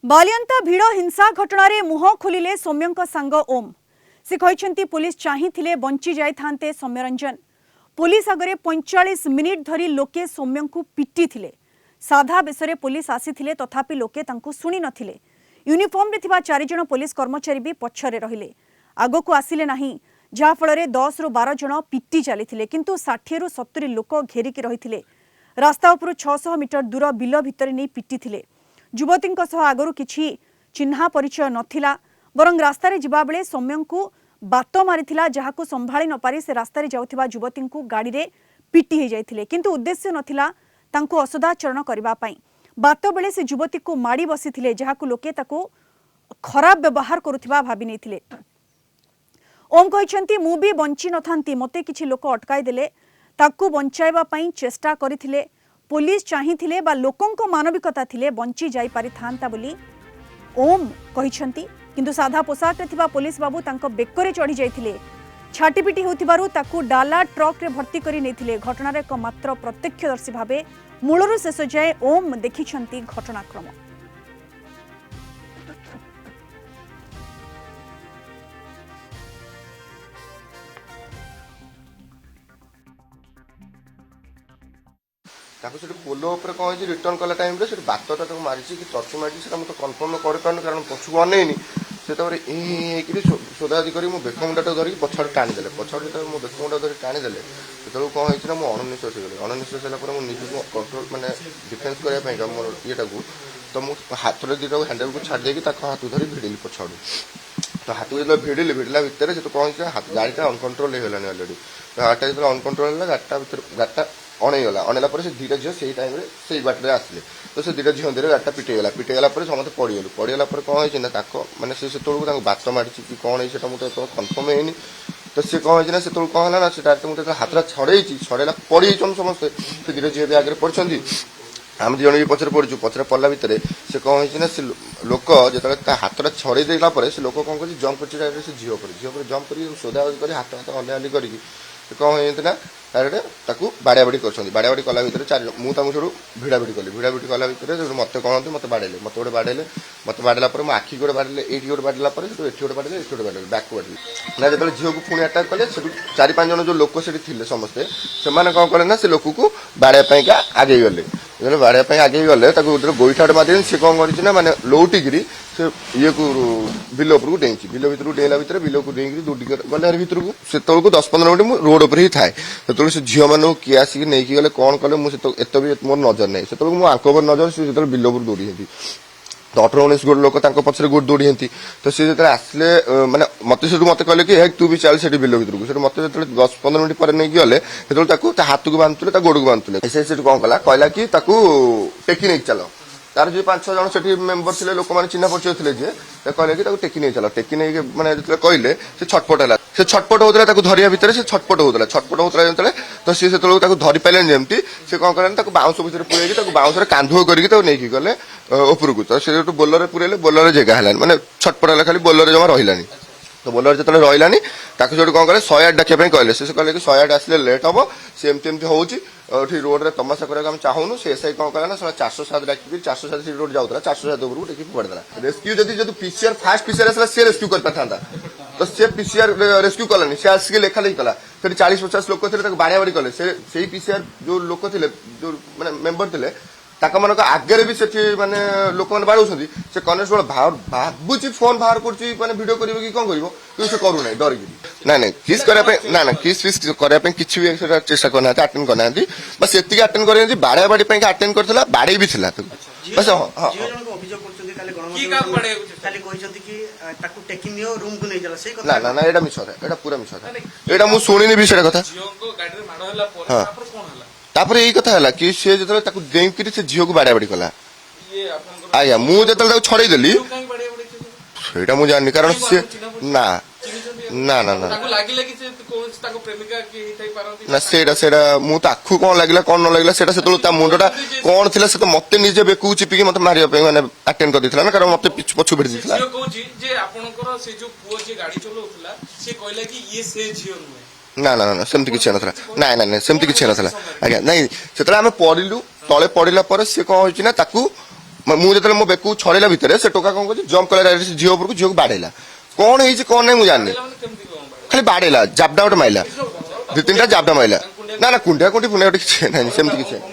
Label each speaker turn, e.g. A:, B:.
A: बालियंता भिड़ हिंसा घटना मुह खोलिले सौम्य सांग ओम। से कहते पुलिस चाहिए बंची जाते सौम्यरंजन। पुलिस आगे 45 मिनिट धरी लोके सौम्य को पिटी थिले। साधा बेसरे पुलिस आसी तथापि लोके शुणी नथिले। यूनिफॉर्म रे थिबा 4 जण पुलिस कर्मचारी भी पछरे रहिले। आगो को आसिले नाही, जहा फल 10 ରୁ 12 जण पिटी चली किंतु 60 ରୁ 70 लोक घेरिकी रही। रास्ता उपरू 600 मीटर दूर बिल भितर नहीं पिटी थिले। युवती आगरू किछि चिन्हा परिचय नथिला, बरं रास्तार जिबा बेले सौम्य को बात मारिथिला, जहाकू संभाली न पारि से रास्तार जाउथिबा युवती को गाड़ी रे पिटी हो जाइथिले किंतु उद्देश्य नथिला तांको असदाचरण करबा पई। बात बेले से युवती को माड़ी बसिथिले, जहाकू लोके ताको खराब व्यवहार करुथिबा भाबी नैथिले। ओम कहछंती मु भी बंची नथांती, मते किछि लोक अटकाई देले, ताकू बंचाइबा पई चेष्टा करिथिले। पुलिस चाहिए बा लोकंको मानविकता थिले बंची जाई पारि थांता बोली ओम कहिसंती। किंतु साधा पोशाक रे थिबा पुलिस बाबू तांको बेकरे चढ़ी जाइथिले। छाटीपिटी होतिबारु ताकू डाला ट्रक रे भर्ती करी नेथिले। घटनार एक मात्र प्रत्यक्षदर्शी भाबे मूलरु शेष जाए ओम देखिसंती घटनाक्रम।
B: पोल कौन रिटर्न कला टाइम बातटा मारी कि टर्च मारी से मतलब कनफर्म कर कारण पछक अनेनी से सोदादी कर बेकमुंडा धरिक पछड़ टाणीदे पछड़ जो मो बेकमुंडा धरिक टाणीदे से कौन होना मुझे अणनिश्वास हो अणनिश्वास होगा निजी कंट्रोल मानने डिफेन्स करने मोर ये तो मुझे हाथ दुटा हैंडल को छाड़ी हाथ धरी भिड़िली पछड़ तो हाथ जो भिड़िली भिड़ला भितर से कौन गाड़ीटा अनकंट्रोल हो गलानी अलरेडी तो गाड़ीटा जो अनकंट्रोल है गाड़ीटा अणेगला अणेला से दुटा झील से टाइम से बाटे आसिले तो से दुटा झील गाड़ीटा पिटेगला समस्त पड़गलु पड़गला कौन है मैंने से बात मारी कि कौन है मुझे कनफर्म है तो सी कौन है से कौन है ना से डायरेक्ट मुझे हाथ छड़े छड़ेला पड़ी समस्ते से दुटा झील भी आगे पड़ी आम दिज भी पचर पड़ू पचर पड़ला भितर से कौन है से लोक जो हाथ छड़े देला से लोक कौन कर जंप कर झील पर जंप कर सोधा कर हाथ हाथ हलिया हली कर कौन होता डायरेक्ट बाड़ा बाड़ी कर बाड़ा बाड़ी कला भितर मुझे भिड़ाभिड़ी कली भिड़ाभिड़ी कला भितर मत कहते मत बाड़े मत गोटे बाड़े मत बाड़ेला मो आखि गोटे बाड़े ये गोटे बाड़ेला ये गोटे बाड़े ये गोटे बाड़े बैक बाड़े ना जो झील को पुणी अटाक कले 4-5 जन जो लोक से समस्ते से कौन कले ना से लोक को बाड़ापा आगे गले जो बाड़ापा आगे गले गोईठा मारे सी कौन कर माने लौटिकी से ये को बिल उपरको डेई बिल भितर डेला भितर बिल को डेई दौड़ी गले भितर को से 10-15 मिनट रोड पर ही थाए से झील मान किए आसिक नहीं गले कौन कले मुझे एत भी मोर नजर नहीं से मो आंकोवर नजर से बिल उपर दौड़ी तो 18-19 गोटे लोक पचर गोटे दौड़ी तो सी जो आसले मैंने मत मत कहले कि तू भी चल से बिल भितर को मत जो 10-15 मिनट पर नहीं गले हाथ को बांधुले गोड़ को बांधुले से कौन कला कहला कि टेकी नहीं चल तार जो 5-6 जन से मेम्बर थे लोक मैंने चिन्ह परिचय थे जे कहले कि टेकी नहीं चल टेकी नहीं मैंने जो कहले से छटपट है से छटपट होता धरिया भितर से छटपट होता जो तो सी से धरी पारे जमी से कौन करें बाउंस भितर पुरे बाउंस कांधुआ करके नहीं गले उपरको तो से बोलर पुरेले बोलर जगह है मैंने छटपट है खाली बोलर जमा रही तो बोलर जो रही जो कौन कले 108 डाकिया कहले से कहले कि 108 आसले लेट हम सी एमती हो रोड रे तमाशा करने चाहूनु से एसआई कौन कला ना 407 डाक 407 रोड जाऊला 407 उपरको टेकी पड़ेला रेस्क्यू जब पीसीआर फास्ट पीसीआर आसला से रेस्क्यू कर पाता तो सी पीसीआर रेस्क्यू कलानी से आसिक लेखा लेखी कला फिर 40-50 लोक थे बाड़ा बाड़ी कले से पीसीआर जो लोक थे जो मैंने मेम्बर थे मान आगे भी से माने लोक मैंने बाड़े से कनेस्टेबल भावुची फोन बाहर कर भिड कर कौन कर से करूना डरिकी ना ना किस करने ना किस फिस करने किसी भी चेष्टा करना आटेड करना बस ये आटेड कर बाड़ा बाड़ी आटेड कर बाड़े भी था बस हाँ ना ना ना ये मिछ था पूरा मिछ था यहाँ मुझे शुणी भी से कथा हाँ तापर यही कथा है कि सी जो डेकरी से झील को बाड़ा बाड़ी कला आज्ञा मुझे छड़े देली से मुझे जानी कारण सी ना ना ना ना ना से मु आखु कौन लगे कौन न लगे से मुंडा कौन थी से तो मत निजे बेकू चिपिकी मत मारे मैंने अटेंड कर देता ना कारण मत पछु भिड़ देता ना ना ना सेमती किसी ना ना ना सेमती किसी ना आज्ञा नहीं से आम पड़ू तले पड़ा सी कौन हो ମୁଁ ଯେତେବେଳେ ମୋ ବେକୁ ଛଡେଇଲା ଭିତରେ ସେ ଟୋକା କଣ କରୁଛି ଜମ୍ପ କଲା direct ଝିଅ ଉପରକୁ, ଝିଅକୁ ବାଡେଇଲା। କଣ ହେଇଛି କଣ ନାହିଁ ମୁଁ ଜାଣିନି, ଖାଲି ବାଡେଇଲା, ଜାବଡା ଗୋଟେ ମାଇଲା, 2-3ଟା ଜାବଡା ମାଇଲା। ନା କୁଣ୍ଡିଆ କୁଣ୍ଡି ପୁଣ୍ଡିଆ କିଛି ନାହିଁ, ସେମିତି କିଛି ନାହିଁ।